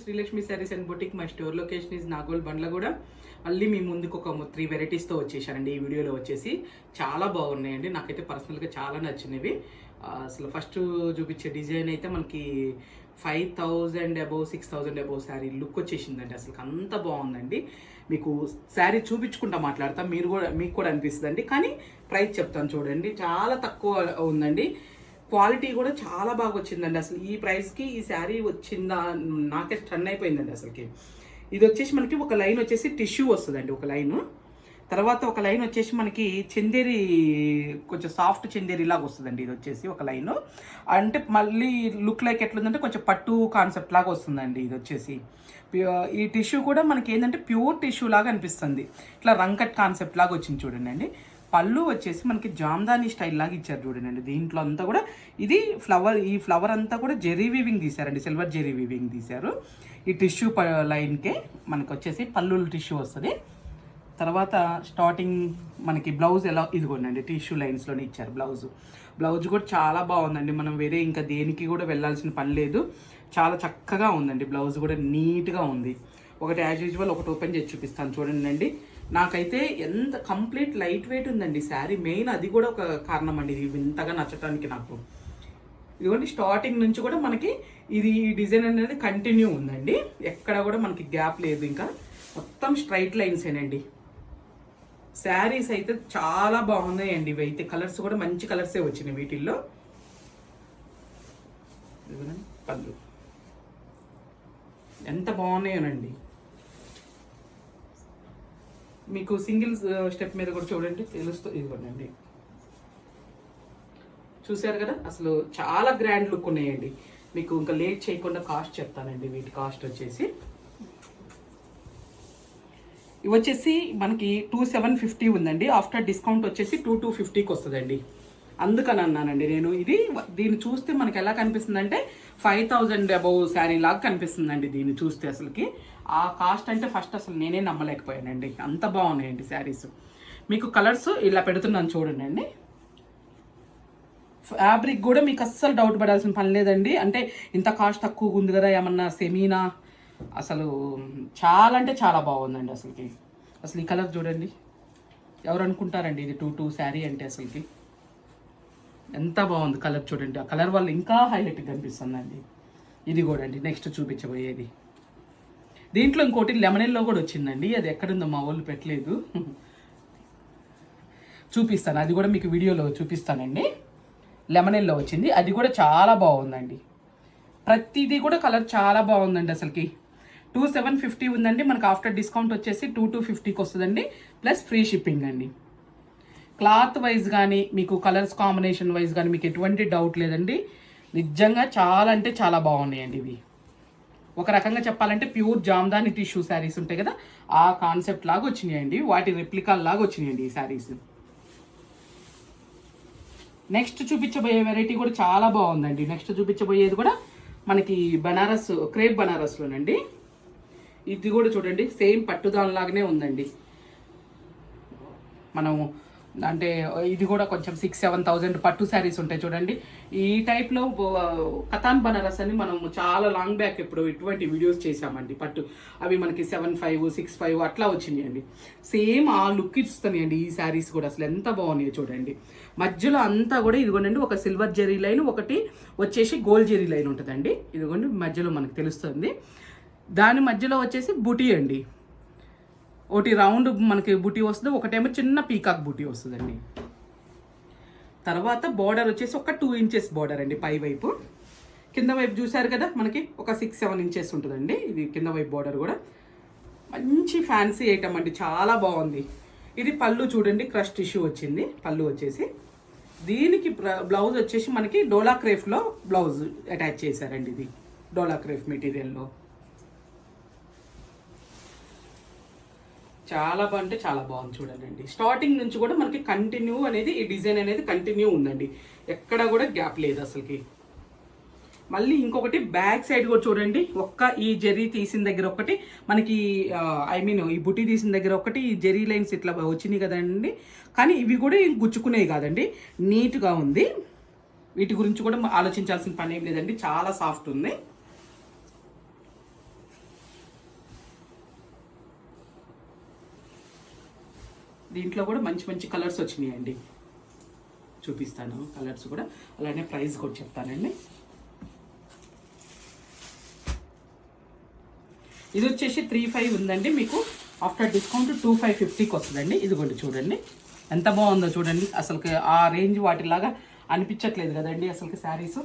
Srilakshmi saris and boutique. My store location is Nagole Bandlaguda. మళ్ళీ మీ ముందుకు ఒక 3 వెరైటీస్తో వచ్చేసానండి. ఈ వీడియోలో వచ్చేసి చాలా బాగున్నాయండి, నాకైతే పర్సనల్గా చాలా నచ్చినవి. అసలు ఫస్ట్ చూపించే డిజైన్ అయితే మనకి 5000 అబౌవ్ 6000 అబౌవ్ శారీ లుక్ వచ్చేసిందండి. అసలు అంత బాగుందండి. మీకు శారీ చూపించుకుంటా మాట్లాడతా, మీకు కూడా అనిపిస్తుందండి. కానీ ప్రైస్ చెప్తాను చూడండి, చాలా తక్కువ ఉందండి. క్వాలిటీ కూడా చాలా బాగా వచ్చిందండి. అసలు ఈ ప్రైస్కి ఈ శారీ వచ్చిందా నాకే స్టన్ అయిపోయిందండి అసలుకి. ఇది వచ్చేసి మనకి ఒక లైన్ వచ్చేసి టిష్యూ వస్తుందండి, ఒక లైను. తర్వాత ఒక లైన్ వచ్చేసి మనకి చందేరి, కొంచెం సాఫ్ట్ చందేరి లాగా వస్తుందండి. ఇది వచ్చేసి ఒక లైను. అంటే మళ్ళీ లుక్ లైక్ ఎట్లుందంటే కొంచెం పట్టు కాన్సెప్ట్ లాగా వస్తుందండి. ఇది వచ్చేసి ఈ టిష్యూ కూడా మనకి ఏంటంటే ప్యూర్ టిష్యూ లాగా అనిపిస్తుంది. ఇట్లా రంకట్ కాన్సెప్ట్ లాగా వచ్చింది చూడండి అండి. పళ్ళు వచ్చేసి మనకి జామ్దాని స్టైల్ లాగా ఇచ్చారు చూడండి. దీంట్లో అంతా కూడా ఇది ఈ ఫ్లవర్ అంతా కూడా జెరీ వీవింగ్ తీశారండి, సిల్వర్ జెరీ వీవింగ్ తీశారు. ఈ టిష్యూ లైన్కే మనకు వచ్చేసి పళ్ళు టిష్యూ వస్తుంది. తర్వాత స్టార్టింగ్ మనకి బ్లౌజ్ ఎలా ఇదిగోండి టిష్యూ లైన్స్లోనే ఇచ్చారు బ్లౌజ్ కూడా చాలా బాగుందండి. మనం వేరే ఇంకా దేనికి కూడా వెళ్ళాల్సిన పని లేదు, చాలా చక్కగా ఉందండి. బ్లౌజ్ కూడా నీట్గా ఉంది. ఒకటి యాజ్ యూజువల్ ఒకటి ఓపెన్ చేసి చూపిస్తాను చూడండి అండి. నాకైతే ఎంత కంప్లీట్ లైట్ వెయిట్ ఉందండి శారీ. మెయిన్ అది కూడా ఒక కారణం అండి ఇది ఇంతగా నచ్చటానికి నాకు. ఇదిగోండి స్టార్టింగ్ నుంచి కూడా మనకి ఇది ఈ డిజైన్ అనేది కంటిన్యూ ఉందండి, ఎక్కడ కూడా మనకి గ్యాప్ లేదు. ఇంకా మొత్తం స్ట్రైట్ లైన్సేనండి. శారీస్ అయితే చాలా బాగున్నాయండి. ఇవి అయితే కలర్స్ కూడా మంచి కలర్సే వచ్చినాయి వీటిల్లో. పళ్ళు ఎంత బాగున్నాయోనండి. మీకు సింగిల్ స్టెప్ మీద కూడా చూడండి తెలుస్తుంది. ఇదిగోండి చూసారు కదా, అసలు చాలా గ్రాండ్ లుక్ ఉన్నాయండి. మీకు ఇంకా లేట్ చేయకుండా కాస్ట్ చెప్తానండి. వీటి కాస్ట్ వచ్చేసి ఇవి వచ్చేసి మనకి 2750 ఉందండి. ఆఫ్టర్ డిస్కౌంట్ వచ్చేసి 2250కి వస్తుందండి. అందుకని అన్నానండి నేను. దీన్ని చూస్తే మనకి ఎలా కనిపిస్తుంది అంటే 5000 అబౌవ్ శారీ లాగా కనిపిస్తుందండి దీన్ని చూస్తే. అసలుకి ఆ కాస్ట్ అంటే ఫస్ట్ అసలు నేనే నమ్మలేకపోయానండి, అంత బాగున్నాయండి శారీస్. మీకు కలర్స్ ఇలా పెడుతున్నాను చూడండి అండి. ఫ్యాబ్రిక్ కూడా మీకు అస్సలు డౌట్ పడాల్సిన పని లేదండి. అంటే ఇంత కాస్ట్ తక్కువగా ఉంది కదా ఏమన్నా సెమీనా, అసలు చాలా అంటే చాలా బాగుందండి అసలుకి. అసలు ఈ కలర్ చూడండి, ఎవరు అనుకుంటారండి ఇది 2 శారీ అంటే అసలుకి ఎంత బాగుంది కలర్ చూడండి. ఆ కలర్ వల్ల ఇంకా హైలైట్గా కనిపిస్తుందండి. ఇది కూడా అండి నెక్స్ట్ చూపించబోయేది. దీంట్లో ఇంకోటి లెమనెల్లో కూడా వచ్చిందండి, అది ఎక్కడుందో మా వాళ్ళు పెట్టలేదు, చూపిస్తాను. అది కూడా మీకు వీడియోలో చూపిస్తానండి. లెమనెల్లో వచ్చింది, అది కూడా చాలా బాగుందండి. ప్రతిదీ కూడా కలర్ చాలా బాగుందండి అసలుకి. 2750 ఉందండి మనకు. ఆఫ్టర్ డిస్కౌంట్ వచ్చేసి 2250కి వస్తుందండి, ప్లస్ ఫ్రీ షిప్పింగ్ అండి. క్లాత్ వైజ్ కానీ మీకు కలర్స్ కాంబినేషన్ వైజ్ కానీ మీకు ఎటువంటి డౌట్ లేదండి. నిజంగా చాలా అంటే చాలా బాగున్నాయండి ఇవి. ఒక రకంగా చెప్పాలంటే ప్యూర్ జామ్దాని టిష్యూ శారీస్ ఉంటాయి కదా, ఆ కాన్సెప్ట్ లాగా వచ్చినాయండి. వాటి రెప్లికాల్ లాగా వచ్చినాయండి ఈ శారీస్. నెక్స్ట్ చూపించబోయే వెరైటీ కూడా చాలా బాగుందండి. నెక్స్ట్ చూపించబోయేది కూడా మనకి బనారస్, క్రేప్ బనారస్లోనండి. ఇది కూడా చూడండి సేమ్ పట్టుదానిలాగానే ఉందండి. మనము అంటే ఇది కూడా కొంచెం 6-7,000 పట్టు శారీస్ ఉంటాయి చూడండి. ఈ టైప్లో కతాన్ బనారస్ అని మనం చాలా లాంగ్ బ్యాక్ ఇప్పుడు ఇటువంటి వీడియోస్ చేసామండి. పట్టు అవి మనకి 7,500, 6,500 అట్లా వచ్చినాయండి. సేమ్ ఆ లుక్ ఇస్తున్నాయండి ఈ శారీస్ కూడా. అసలు ఎంత బాగున్నాయో చూడండి. మధ్యలో అంతా కూడా ఇదిగోండి ఒక సిల్వర్ జెరీ లైన్, ఒకటి వచ్చేసి గోల్డ్ జెరీ లైన్ ఉంటుందండి. ఇదిగోండి మధ్యలో మనకు తెలుస్తుంది. దాని మధ్యలో వచ్చేసి బుటీ అండి, ఒకటి రౌండ్ మనకి బుటీ వస్తుంది, ఒకటేమో చిన్న పీకాక్ బుటీ వస్తుందండి. తర్వాత బార్డర్ వచ్చేసి ఒక 2 ఇంచెస్ బార్డర్ అండి పై వైపు. కింద వైపు చూసారు కదా మనకి ఒక 6-7 ఇంచెస్ ఉంటుందండి. ఇది కింద వైపు బార్డర్ కూడా మంచి ఫ్యాన్సీ ఐటమ్ అండి, చాలా బాగుంది. ఇది పళ్ళు చూడండి, క్రష్ టిష్యూ వచ్చింది పళ్ళు వచ్చేసి. దీనికి బ్లౌజ్ వచ్చేసి మనకి డోలా క్రేఫ్లో బ్లౌజ్ అటాచ్ చేశారండి. ఇది డోలా క్రేఫ్ మెటీరియల్లో చాలా అంటే చాలా బాగుంది చూడండి. స్టార్టింగ్ నుంచి కూడా మనకి కంటిన్యూ అనేది ఈ డిజైన్ అనేది కంటిన్యూ ఉందండి, ఎక్కడ కూడా గ్యాప్ లేదు అసలుకి. మళ్ళీ ఇంకొకటి బ్యాక్ సైడ్ కూడా చూడండి, ఈ జెరీ తీసిన దగ్గర ఒకటి మనకి ఈ బుటీ తీసిన దగ్గర ఒకటి ఈ జెరీ లైన్స్ ఇట్లా వచ్చినాయి కదండి. కానీ ఇవి కూడా గుచ్చుకునేవి కాదండి, నీట్గా ఉంది. వీటి గురించి కూడా ఆలోచించాల్సిన పని ఏం లేదండి, చాలా సాఫ్ట్ ఉంది. దీంట్లో కూడా మంచి మంచి కలర్స్ వచ్చినాయండి, చూపిస్తాను కలర్స్ కూడా, అలానే ప్రైస్ కూడా చెప్తానండి. ఇది వచ్చేసి 3,500 ఉందండి, మీకు ఆఫ్టర్ డిస్కౌంట్ 2,550కి వస్తుందండి. ఇదిగోండి చూడండి ఎంత బాగుందో చూడండి, అసలుకి ఆ రేంజ్ వాటిలాగా అనిపించట్లేదు కదండి అసలుకి శారీస్.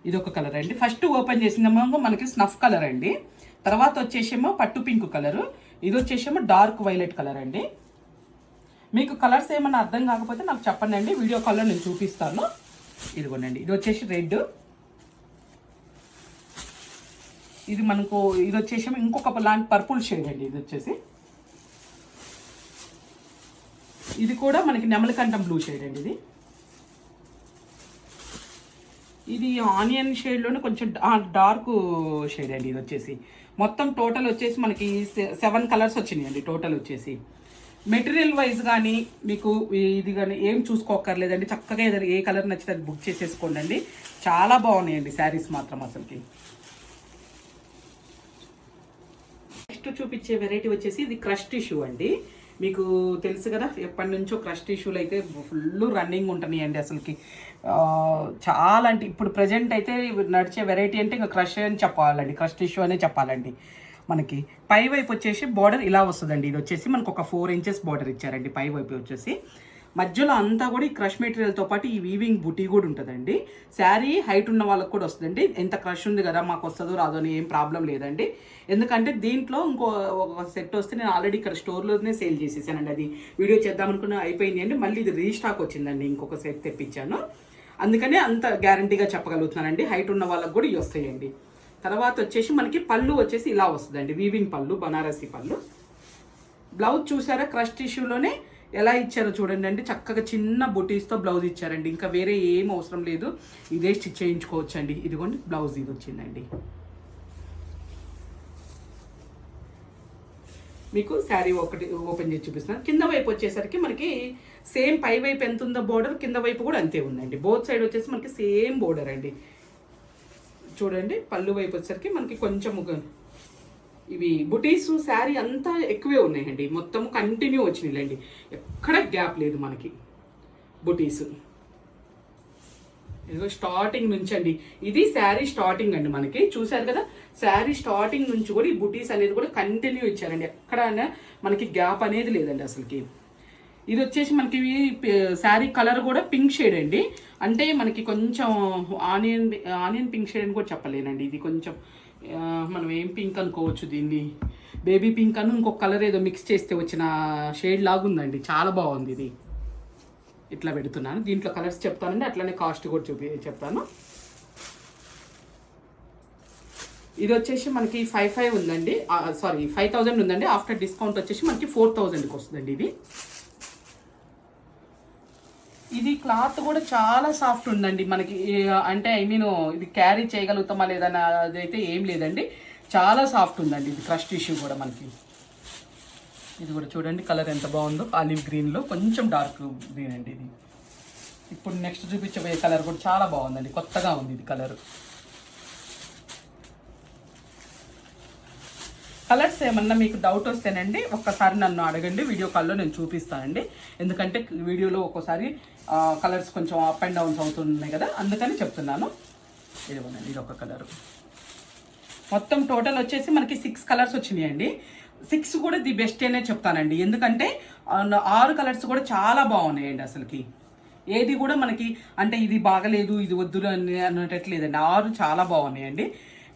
ఇది ఒక కలర్ అండి, ఫస్ట్ ఓపెన్ చేసిందేమో మనకి స్నఫ్ కలర్ అండి, తర్వాత వచ్చేసేమో పట్టు పింక్ కలరు, ఇది వచ్చేసేమో డార్క్ వైలెట్ కలర్ అండి. మీకు కలర్స్ ఏమన్నా అర్థం కాకపోతే నాకు చెప్పండి అండి, వీడియో కాల్లో నేను చూపిస్తాను. ఇదిగోనండి ఇది వచ్చేసి రెడ్, ఇది మనకు ఇది వచ్చేసేమో ఇంకొక లాంటి పర్పుల్ షేడ్ అండి. ఇది వచ్చేసి ఇది కూడా మనకి నెమలికంఠం బ్లూ షేడ్ అండి. ఇది ఆనియన్ షేడ్లోనే కొంచెం డార్క్ షేడ్ అండి. ఇది వచ్చేసి మొత్తం టోటల్ వచ్చేసి మనకి 7 కలర్స్ వచ్చినాయండి టోటల్ వచ్చేసి. మెటీరియల్ వైజ్ కానీ మీకు ఇది కానీ ఏం చూసుకోకర్లేదండి, చక్కగా ఏదైనా ఏ కలర్ నచ్చితే అది బుక్ చేసేసుకోండి అండి, చాలా బాగున్నాయండి శారీస్ మాత్రం అసలుకి. నెక్స్ట్ చూపించే వెరైటీ వచ్చేసి ఇది క్రష్ టిష్యూ అండి. మీకు తెలుసు కదా ఎప్పటి నుంచో క్రష్ టిష్యూలు అయితే ఫుల్ రన్నింగ్ ఉంటున్నాయండి అసలుకి. చాలా అంటే ఇప్పుడు ప్రజెంట్ అయితే నడిచే వెరైటీ అంటే ఇంకా క్రష్ అని చెప్పాలండి, క్రష్ టిష్యూ అనే చెప్పాలండి. మనకి పై వైపు వచ్చేసి బార్డర్ ఇలా వస్తుందండి. ఇది వచ్చేసి మనకు ఒక 4 ఇంచెస్ బార్డర్ ఇచ్చారండి పై వైపు వచ్చేసి. మధ్యలో అంతా కూడా ఈ క్రష్ మెటీరియల్తో పాటు ఈ వీవింగ్ బుటీ కూడా ఉంటుందండి. శారీ హైట్ ఉన్న వాళ్ళకి కూడా వస్తుందండి. ఎంత క్రష్ ఉంది కదా మాకు వస్తుందో రాదో అని ఏం ప్రాబ్లం లేదండి. ఎందుకంటే దీంట్లో ఇంకో ఒక సెట్ వస్తే నేను ఆల్రెడీ ఇక్కడ స్టోర్లోనే సేల్ చేసేసానండి. అది వీడియో చేద్దామనుకున్న అయిపోయింది అండి, మళ్ళీ ఇది రీస్టాక్ వచ్చిందండి, ఇంకొక సెట్ తెప్పించాను. అందుకనే అంత గ్యారంటీగా చెప్పగలుగుతున్నానండి. హైట్ ఉన్న వాళ్ళకి కూడా ఇవి వస్తాయండి. తర్వాత వచ్చేసి మనకి పళ్ళు వచ్చేసి ఇలా వస్తుందండి, వీవింగ్ పళ్ళు, బనారసి పళ్ళు. బ్లౌజ్ చూసారా క్రష్ టిష్యూలోనే ఎలా ఇచ్చారో చూడండి అండి, చక్కగా చిన్న బుటీస్తో బ్లౌజ్ ఇచ్చారండి. ఇంకా వేరే ఏం అవసరం లేదు, ఇదే స్టిచ్ చేయించుకోవచ్చు అండి. ఇదిగోండి బ్లౌజ్ ఇది వచ్చిందండి. మీకు శారీ ఒకటి ఓపెన్ చేసి చూపిస్తున్నాను. కింద వైపు వచ్చేసరికి మనకి సేమ్ పై వైపు ఎంత ఉందో బోర్డర్, కింద వైపు కూడా అంతే ఉందండి. బోత్ సైడ్ వచ్చేసి మనకి సేమ్ బోర్డర్ అండి. చూడండి పళ్ళు వైపు వచ్చేసరికి మనకి కొంచెం ఇవి బుటీస్ శారీ అంతా ఎక్కువే ఉన్నాయండి, మొత్తం కంటిన్యూ వచ్చినాయిలేండి, ఎక్కడ గ్యాప్ లేదు మనకి బుటీస్. ఇదిగో స్టార్టింగ్ నుంచి అండి, ఇది శారీ స్టార్టింగ్ అండి. మనకి చూసారు కదా శారీ స్టార్టింగ్ నుంచి కూడా ఈ బుటీస్ అనేది కూడా కంటిన్యూ ఇచ్చారండి, ఎక్కడైనా మనకి గ్యాప్ అనేది లేదండి అసలుకి. ఇది వచ్చేసి మనకి శారీ కలర్ కూడా పింక్ షేడ్ అండి, అంటే మనకి కొంచెం ఆనియన్ పింక్ షేడ్ అని కూడా చెప్పలేనండి. ఇది కొంచెం మనం ఏం పింక్ అనుకోవచ్చు దీన్ని, బేబీ పింక్ అని ఇంకొక కలర్ ఏదో మిక్స్ చేస్తే వచ్చిన షేడ్ లాగా ఉందండి, చాలా బాగుంది. ఇది ఇట్లా పెడుతున్నాను, దీంట్లో కలర్స్ చెప్తానండి, అట్లానే కాస్ట్ కూడా చెప్తాను. ఇది వచ్చేసి మనకి 5,500 ఉందండి, సారీ 5,000 ఉందండి. ఆఫ్టర్ డిస్కౌంట్ వచ్చేసి మనకి 4,000కి వస్తుందండి. ఇది క్లాత్ కూడా చాలా సాఫ్ట్ ఉందండి మనకి, అంటే ఐ మీన్ ఇది క్యారీ చేయగలుగుతామా లేదన్న అదైతే ఏం లేదండి, చాలా సాఫ్ట్ ఉందండి. ఇది క్రష్ టిష్యూ కూడా మనకి. ఇది కూడా చూడండి కలర్ ఎంత బాగుందో, ఆలివ్ గ్రీన్లో కొంచెం డార్క్ గ్రీన్ అండి ఇది. ఇప్పుడు నెక్స్ట్ చూపించబోయే కలర్ కూడా చాలా బాగుందండి, కొత్తగా ఉంది ఇది కలర్. కలర్స్ ఏమన్నా మీకు డౌట్ వస్తేనండి ఒక్కసారి నన్ను అడగండి, వీడియో కాల్లో నేను చూపిస్తానండి. ఎందుకంటే వీడియోలో ఒక్కోసారి కలర్స్ కొంచెం అప్ అండ్ డౌన్స్ అవుతున్నాయి కదా, అందుకని చెప్తున్నాను. ఇదిగోనండి ఇది ఒక కలరు. మొత్తం టోటల్ వచ్చేసి మనకి 6 కలర్స్ వచ్చినాయండి. 6 కూడా ది బెస్ట్ అనే చెప్తానండి, ఎందుకంటే 6 కలర్స్ కూడా చాలా బాగున్నాయండి అసలుకి. ఏది కూడా మనకి అంటే ఇది బాగలేదు ఇది వద్దు అనేటట్లేదండి, 6 చాలా బాగున్నాయండి.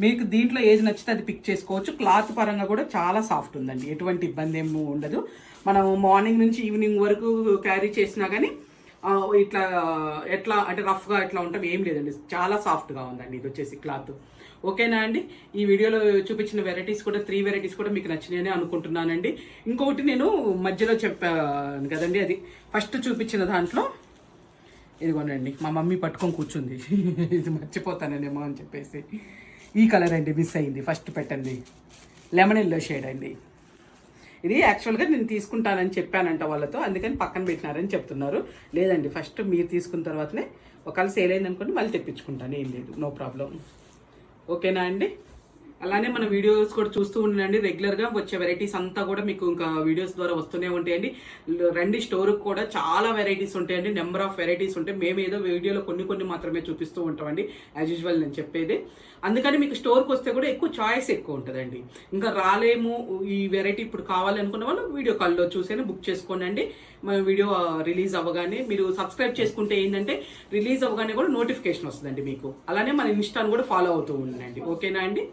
మీకు దీంట్లో ఏది నచ్చితే అది పిక్ చేసుకోవచ్చు. క్లాత్ పరంగా కూడా చాలా సాఫ్ట్ ఉందండి, ఎటువంటి ఇబ్బంది ఏమి ఉండదు. మనం మార్నింగ్ నుంచి ఈవినింగ్ వరకు క్యారీ చేసినా కానీ ఇట్లా ఎట్లా అంటే రఫ్గా ఎట్లా ఉంటాం ఏం లేదండి, చాలా సాఫ్ట్గా ఉందండి ఇది వచ్చేసి క్లాత్. ఓకేనా అండి, ఈ వీడియోలో చూపించిన వెరైటీస్ కూడా 3 వెరైటీస్ కూడా మీకు నచ్చినాయని అనుకుంటున్నానండి. ఇంకొకటి నేను మధ్యలో చెప్పాను కదండి, అది ఫస్ట్ చూపించిన దాంట్లో ఇదిగోనండి మా మమ్మీ పట్టుకొని కూర్చుంది, ఇది మర్చిపోతానేమో అని చెప్పేసి. ఈ కలర్ అండి మిస్ అయింది, ఫస్ట్ పెట్టండి లెమన్ ఎల్లో షేడ్ అండి. ఇది యాక్చువల్గా నేను తీసుకుంటానని చెప్పానంట వాళ్ళతో, అందుకని పక్కన పెట్టినారని చెప్తున్నారు. లేదండి ఫస్ట్ మీరు తీసుకున్న తర్వాతనే ఒకవేళ సేల్ అయింది అనుకోండి మళ్ళీ తెప్పించుకుంటాను, ఏం లేదు, నో ప్రాబ్లం. ఓకేనా అండి. అలానే మన వీడియోస్ కూడా చూస్తూ ఉండండి. రెగ్యులర్గా వచ్చే వెరైటీస్ అంతా కూడా మీకు ఇంకా వీడియోస్ ద్వారా వస్తూనే ఉంటాయండి. రండి స్టోర్కి కూడా చాలా వెరైటీస్ ఉంటాయండి, నెంబర్ ఆఫ్ వెరైటీస్ ఉంటాయి. మేము ఏదో వీడియోలో కొన్ని మాత్రమే చూపిస్తూ ఉంటామండి, యాజ్ యూజువల్ నేను చెప్పేది. అందుకని మీకు స్టోర్కి వస్తే కూడా ఎక్కువ చాయిస్ ఎక్కువ ఉంటుందండి. ఇంకా రాలేము ఈ వెరైటీ ఇప్పుడు కావాలి అనుకున్న వాళ్ళు వీడియో కాల్లో చూసేనే బుక్ చేసుకోండి. మన వీడియో రిలీజ్ అవ్వగానే మీరు సబ్స్క్రైబ్ చేసుకుంటే ఏంటంటే రిలీజ్ అవ్వగానే కూడా నోటిఫికేషన్ వస్తుందండి మీకు. అలానే మన ఇన్స్టాను కూడా ఫాలో అవుతూ ఉండండి. ఓకేనా అండి?